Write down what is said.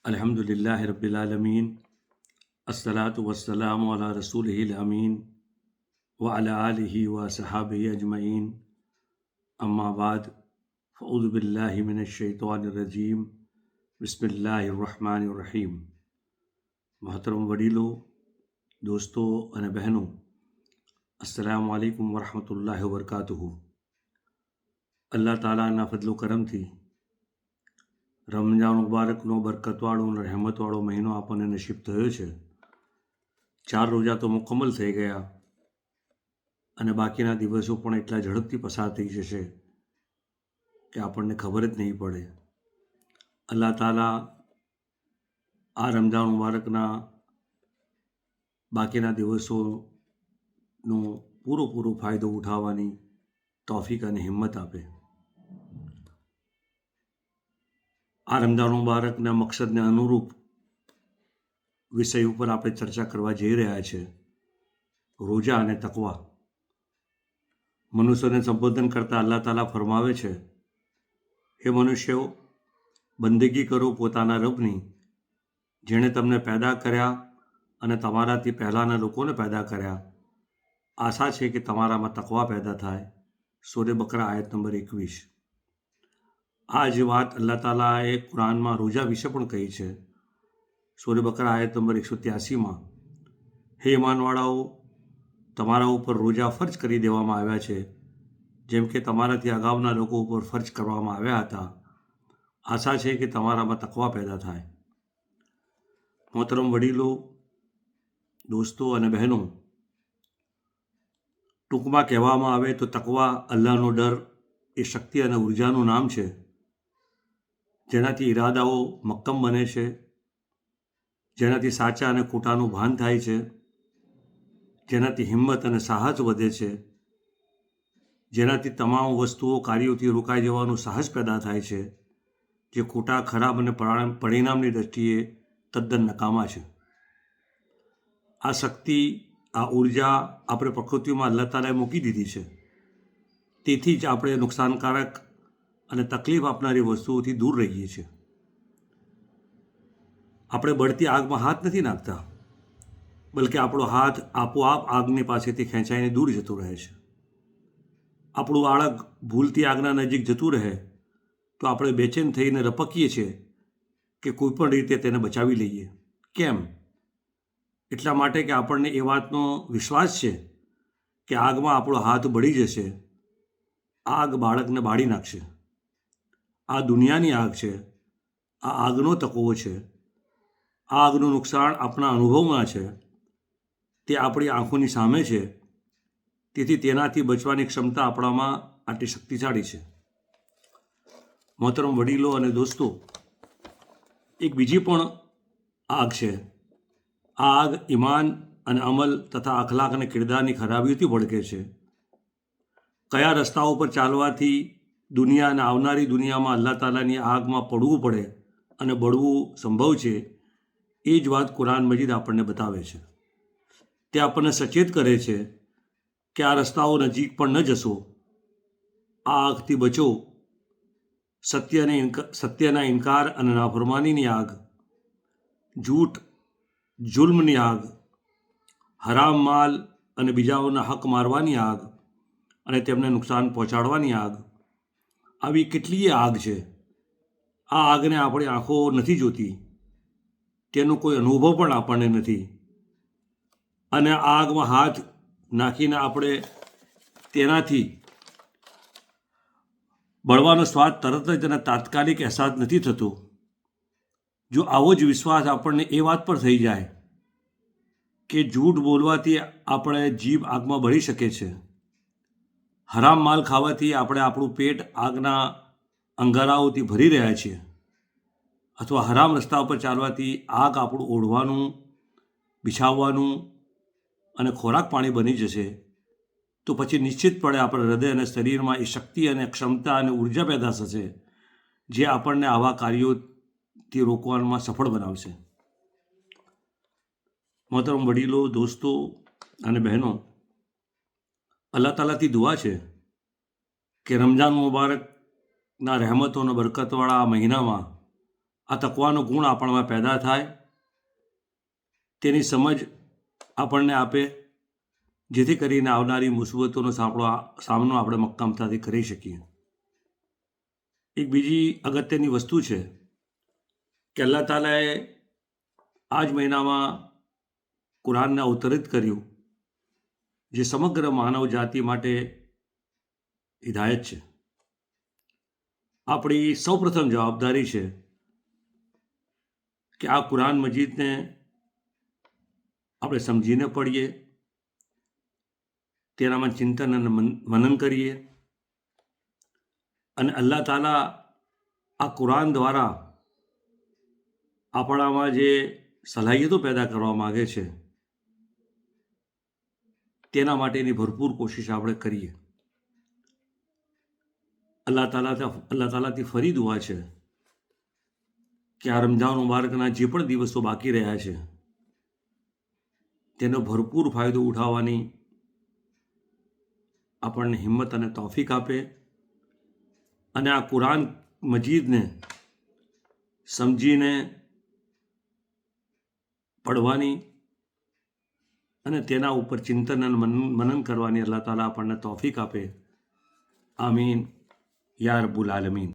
अल्हम्दुलिल्लाहि रब्बिल आलमीन अस्सलातु वस्सलामु अला रसूलिहिल अमीन व अला आलिहि व सहाबिहि अजमईन अम्मा बाद फ़अऊज़ु बिल्लाहि मिनश शैतानिर रजीम बिस्मिल्लाहिर रहमानिर रहीम। मोहतरम वडीलो, दोस्तों અને બહેનો, अस्सलामु अलैकुम वरहमतुल्लाहि वबरकातुहु। अल्लाह तालाના ફضલો કરમથી રમજાન મુબારકનો બરકતવાળો અને રહેમતવાળો મહિનો આપણને નસીબ થયો છે। 4 રોજા તો મુકમ્મલ થઈ ગયા અને બાકીના દિવસો પણ એટલા ઝડપથી પસાર થઈ જશે કે આપણને ખબર જ નહીં પડે। અલ્લાહ તાલા આ રમજાન મુબારકના બાકીના દિવસોનો પૂરો ફાયદો ઉઠાવવાની તૌફીક અને હિંમત આપે। આ રમજાન મુબારકના મકસદને અનુરૂપ વિષય ઉપર આપણે ચર્ચા કરવા જઈ રહ્યા છે, રોજા અને તકવા। મનુષ્યને સંબોધન કરતા અલ્લાહ તાલા ફરમાવે છે, હે મનુષ્યો, બંદગી કરો પોતાના રબની, જેણે તમને પેદા કર્યા અને તમારાથી પહેલાંના લોકોને પેદા કર્યા। આશા છે કે તમારામાં તકવા પેદા થાય। સૂરે બકરા આયત નંબર 21। આ જ વાત અલ્લાહ તાલાએ કુરાનમાં રોજા વિશે પણ કહી છે। સૂરે બકરા આયત નંબર 183માં, હે ઈમાનવાળાઓ, તમારા ઉપર રોજા ફરજ કરી દેવામાં આવ્યા છે, જેમ કે તમારાથી અગાઉના લોકો ઉપર ફરજ કરવામાં આવ્યા હતા। આશા છે કે તમારામાં તકવા પેદા થાય। મોહતરમ વડીલો, દોસ્તો અને બહેનો, ટૂંકમાં કહેવામાં આવે તો તકવા અલ્લાહનો ડર એ શક્તિ અને ઉર્જાનું નામ છે, જેનાથી ઈરાદાઓ મક્કમ બને છે, જેનાથી સાચા અને ખોટાનું ભાન થાય છે, જેનાથી હિંમત અને સાહસ વધે છે, જેનાથી તમામ વસ્તુઓ કાર્યોથી રોકાઈ જવાનું સાહસ પેદા થાય છે, જે ખોટા, ખરાબ અને પરિણામની દ્રષ્ટિએ તદ્દન નકામા છે। આ શક્તિ, આ ઉર્જા આપણે પ્રકૃતિમાં અલ્લાહ તાલાએ મૂકી દીધી છે। તેથી જ આપણે નુકસાનકારક અને તકલીફ આપનારી વસ્તુઓથી દૂર રહીએ છીએ। આપણે બળતી આગમાં હાથ નથી નાખતા, બલકે આપણો હાથ આપોઆપ આગની પાસેથી ખેંચાઈને દૂર જતો રહે છે। આપણું બાળક ભૂલથી આગના નજીક જતું રહે તો આપણે બેચેન થઈને રપકીએ છીએ કે કોઈ પણ રીતે તેને બચાવી લઈએ। કેમ? એટલા માટે કે આપણને એ વાતનો વિશ્વાસ છે કે આગમાં આપણો હાથ બળી જશે, આગ બાળકને બાળી નાખશે। આ દુનિયાની આગ છે, આ આગનો તકવો છે, આ આગનું નુકસાન આપણા અનુભવમાં છે, તે આપણી આંખોની સામે છે। તેથી તેનાથી બચવાની ક્ષમતા આપણામાં આટલી શક્તિશાળી છે। મોહતરમ વડીલો અને દોસ્તો, એક બીજી પણ આગ છે। આ આગ ઈમાન અને અમલ તથા અખલાક અને કિરદારની ખરાબીઓથી ભડકે છે। કયા રસ્તાઓ પર ચાલવાથી દુનિયા અને આવનારી દુનિયામાં અલ્લાહ તાલાની આગમાં પડવું પડે અને બળવું સંભવ છે, એ જ વાત કુરાન મજીદ આપણને બતાવે છે। તે આપણને સચેત કરે છે કે આ રસ્તાઓ નજીક પણ ન જશો, આ આગથી બચો। સત્યના ઇનકાર અને નાફરમાનીની આગ, જૂઠ, જુલ્મની આગ, હરામ માલ અને બીજાઓના હક મારવાની આગ અને તેમને નુકસાન પહોંચાડવાની આગ, આવી કેટલીય આગ છે। આ આગને આપણી આંખો નથી જોતી, તેનો કોઈ અનુભવ પણ આપણને નથી, અને આ આગમાં હાથ નાખીને આપણે તેનાથી બળવાનો સ્વાદ તરત જ અને તાત્કાલિક અહેસાસ નથી થતો। જો આવો જ વિશ્વાસ આપણને એ વાત પર થઈ જાય કે જૂઠ બોલવાથી આપણે જીભ આગમાં બળી શકે છે, હરામ માલ ખાવાથી આપણે આપણું પેટ આગના અંગારાઓથી ભરી રહ્યા છીએ, અથવા હરામ રસ્તા ઉપર ચાલવાથી આગ આપણું ઓઢવાનું, બિછાવવાનું અને ખોરાક પાણી બની જશે, તો પછી નિશ્ચિતપણે આપણા હૃદય અને શરીરમાં એ શક્તિ અને ક્ષમતા અને ઉર્જા પેદા થશે, જે આપણને આવા કાર્યોથી રોકવામાં સફળ બનાવશે। મોહતરમ વડીલો, દોસ્તો અને બહેનો, અલ્લાહ તાલાથી દુઆ છે કે રમજાન મુબારકના રહેમતો અને બરકતવાળા આ મહિનામાં આ તકવાનો ગુણ આપણામાં પેદા થાય, તેની સમજ આપણને આપે, જેથી કરીને આવનારી મુસીબતોનો સામનો આપણે મક્કમતાથી કરી શકીએ. એક બીજી અગત્યની વસ્તુ છે કે અલ્લાહ તાલાએ આ જ મહિનામાં કુરાનને અવતરિત કર્યું, જે સમગ્ર માનવ જાતિ માટે હિદાયત છે. આપણી સૌપ્રથમ જવાબદારી છે કે આ કુરાન મજીદને આપણે સમજીને પઢીએ, તેનામાં ચિંતન અને મનન કરીએ, અને અલ્લાહ તાલા આ કુરાન દ્વારા આપણામાં જે સલાહિયતો પેદા કરવા માગે છે તેના માટેની ભરપૂર કોશિશ આપણે કરીએ. અલ્લાહ તાલાથી ફરી દુઆ છે કે આ રમઝાન મુબારકના જે પણ દિવસો બાકી રહ્યા છે તેનો ભરપૂર ફાયદો ઉઠાવવાની આપણને હિંમત અને તૌફીક આપે, અને આ કુરાન મજીદને સમજીને પઢવાની અને તેના ઉપર ચિંતન અને મનન કરવાની અલ્લાહ તાલા આપણને તૌફીક આપે. આમીન યા રબ્બુલ આલમીન.